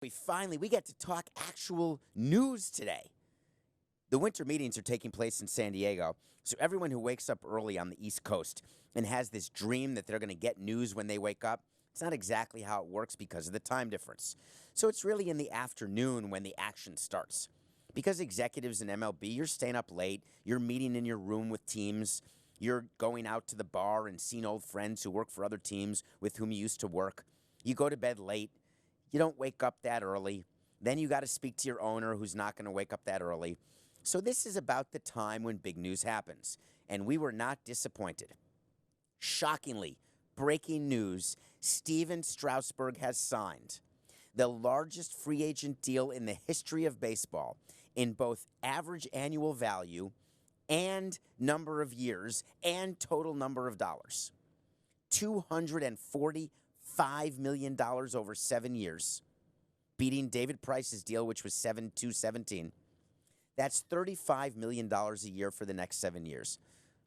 We get to talk actual news today. The winter meetings are taking place in San Diego, so everyone who wakes up early on the East Coast and has this dream that they're going to get news when they wake up, it's not exactly how it works because of the time difference. So it's really in the afternoon when the action starts. Because executives in MLB, you're staying up late, you're meeting in your room with teams, you're going out to the bar and seeing old friends who work for other teams with whom you used to work. You go to bed late. You don't wake up that early. Then you got to speak to your owner who's not going to wake up that early. So this is about the time when big news happens. And we were not disappointed. Shockingly, breaking news, Stephen Strasburg has signed the largest free agent deal in the history of baseball in both average annual value and number of years and total number of dollars. $245 million over 7 years, beating David Price's deal, which was $217. That's $35 million a year for the next 7 years.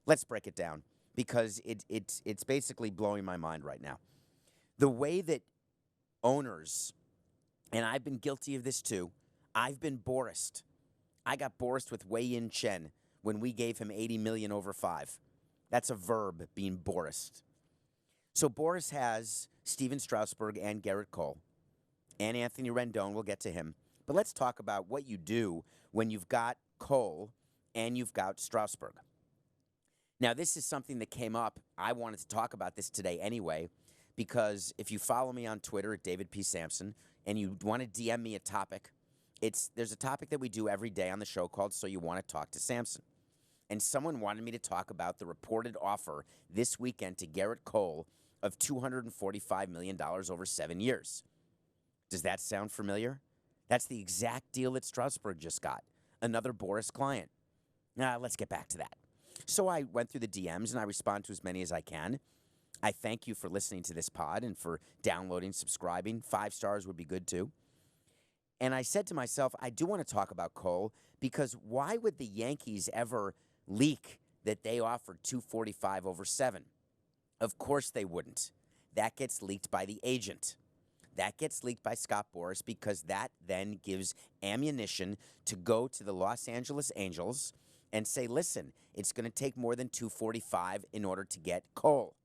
Let's break it down because it's basically blowing my mind right now. The way that owners, and I've been guilty of this too, I've been Boras'd. I got Boras'd with Wei-Yin Chen when we gave him $80 million over 5. That's a verb, being Boras'd. So Boras'd has Stephen Strasburg and Gerrit Cole and Anthony Rendon. We'll get to him. But let's talk about what you do when you've got Cole and you've got Strasburg. Now, this is something that came up. I wanted to talk about this today anyway, because if you follow me on Twitter at David P. Samson and you want to DM me a topic, there's a topic that we do every day on the show called So You Want to Talk to Samson. And someone wanted me to talk about the reported offer this weekend to Gerrit Cole of $245 million over 7 years. Does that sound familiar? That's the exact deal that Strasburg just got. Another Boras'd client. Now, let's get back to that. So I went through the DMs and I respond to as many as I can. I thank you for listening to this pod and for downloading, subscribing. 5 stars would be good too. And I said to myself, I do want to talk about Cole because why would the Yankees ever leak that they offered $245 over 7? Of course they wouldn't. That gets leaked by the agent. That gets leaked by Scott Boras because that then gives ammunition to go to the Los Angeles Angels and say, listen, it's going to take more than $245 in order to get Cole.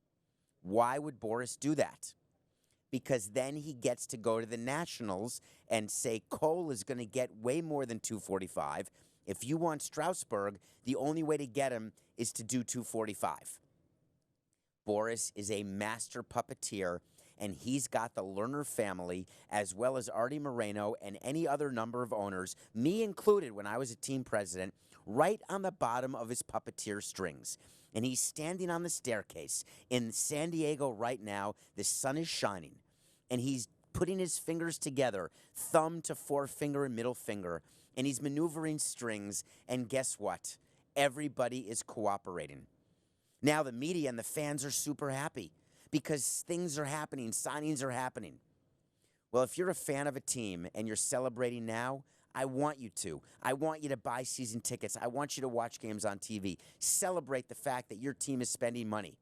Why would Boras do that? Because then he gets to go to the Nationals and say Cole is going to get way more than $245. If you want Strasburg, the only way to get him is to do $245. Boras is a master puppeteer, and he's got the Lerner family, as well as Artie Moreno and any other number of owners, me included when I was a team president, right on the bottom of his puppeteer strings. And he's standing on the staircase in San Diego right now. The sun is shining, and he's putting his fingers together, thumb to forefinger and middle finger, and he's maneuvering strings, and guess what? Everybody is cooperating. Now the media and the fans are super happy because things are happening, signings are happening. Well, if you're a fan of a team and you're celebrating now, I want you to. I want you to buy season tickets. I want you to watch games on TV. Celebrate the fact that your team is spending money.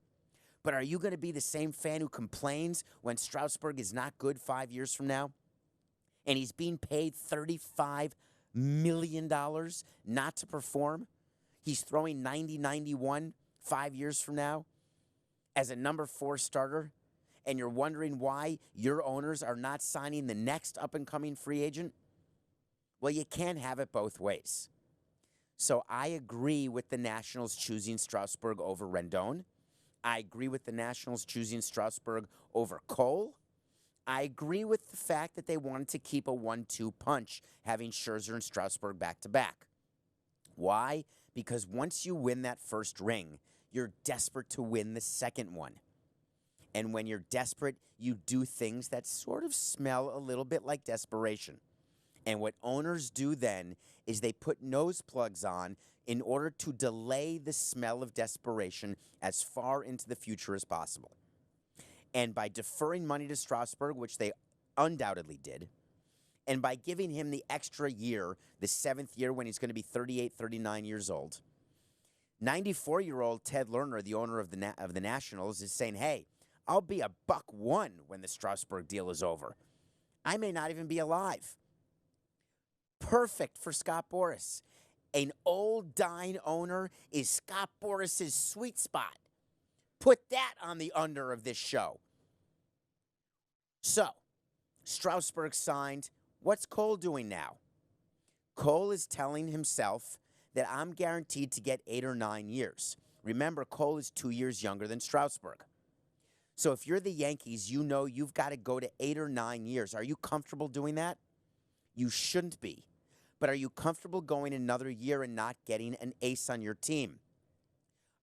But are you going to be the same fan who complains when Strasburg is not good 5 years from now? And he's being paid $35 million not to perform? He's throwing 90-91 5 years from now as a number 4 starter, and you're wondering why your owners are not signing the next up-and-coming free agent? Well, you can't have it both ways. So I agree with the Nationals choosing Strasburg over Rendon. I agree with the Nationals choosing Strasburg over Cole. I agree with the fact that they wanted to keep a 1-2 punch, having Scherzer and Strasburg back-to-back. Why? Because once you win that first ring, you're desperate to win the second one. And when you're desperate, you do things that sort of smell a little bit like desperation. And what owners do then is they put nose plugs on in order to delay the smell of desperation as far into the future as possible. And by deferring money to Strasburg, which they undoubtedly did, and by giving him the extra year, the 7th year when he's going to be 38, 39 years old, 94-year-old Ted Lerner, the owner of the Nationals, is saying, hey, I'll be $101 when the Strasburg deal is over. I may not even be alive. Perfect for Scott Boras. An old dying owner is Scott Boras's sweet spot. Put that on the under of this show. So, Strasburg signed. What's Cole doing now? Cole is telling himself that I'm guaranteed to get 8 or 9 years. Remember, Cole is 2 years younger than Strasburg. So if you're the Yankees, you know you've got to go to 8 or 9 years. Are you comfortable doing that? You shouldn't be. But are you comfortable going another year and not getting an ace on your team?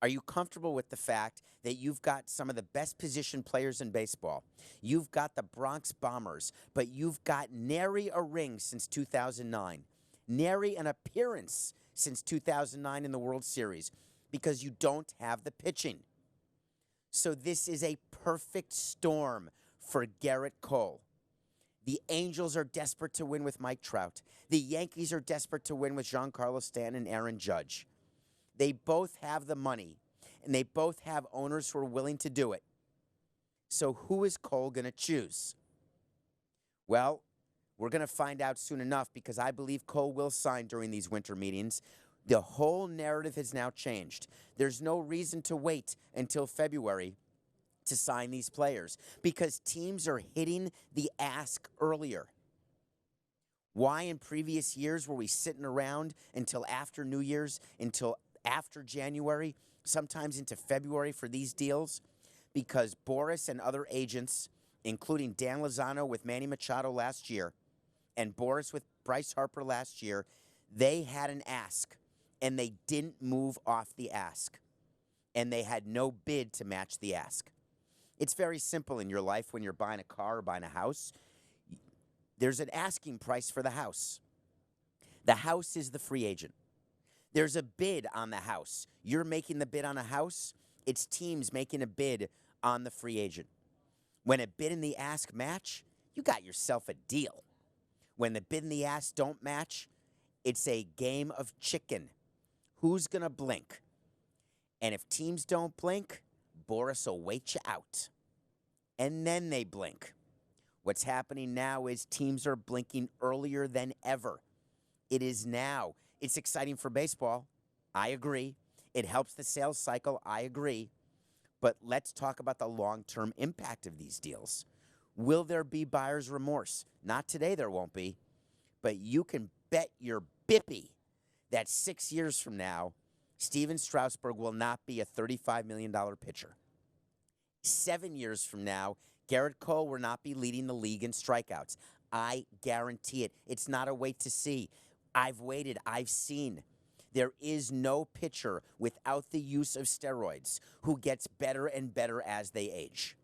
Are you comfortable with the fact that you've got some of the best position players in baseball? You've got the Bronx Bombers, but you've got nary a ring since 2009. Nary an appearance since 2009 in the World Series because you don't have the pitching. So this is a perfect storm for Gerrit Cole. The Angels are desperate to win with Mike Trout. The Yankees are desperate to win with Giancarlo Stanton and Aaron Judge. They both have the money, and they both have owners who are willing to do it. So who is Cole going to choose? Well, we're going to find out soon enough because I believe Cole will sign during these winter meetings. The whole narrative has now changed. There's no reason to wait until February to sign these players because teams are hitting the ask earlier. Why in previous years were we sitting around until after New Year's, until after January, sometimes into February for these deals? Because Boras and other agents, including Dan Lozano with Manny Machado last year and Boras with Bryce Harper last year, they had an ask and they didn't move off the ask and they had no bid to match the ask. It's very simple in your life when you're buying a car or buying a house. There's an asking price for the house. The house is the free agent. There's a bid on the house. You're making the bid on a house. It's teams making a bid on the free agent. When a bid and the ask match, you got yourself a deal. When the bid and the ask don't match, it's a game of chicken. Who's going to blink? And if teams don't blink, Boras will wait you out. And then they blink. What's happening now is teams are blinking earlier than ever. It is now. It's exciting for baseball. I agree. It helps the sales cycle. I agree. But let's talk about the long-term impact of these deals. Will there be buyer's remorse? Not today, there won't be. But you can bet your bippy that 6 years from now, Stephen Strasburg will not be a $35 million pitcher. 7 years from now, Gerrit Cole will not be leading the league in strikeouts. I guarantee it. It's not a wait to see. I've waited. I've seen. There is no pitcher without the use of steroids who gets better and better as they age.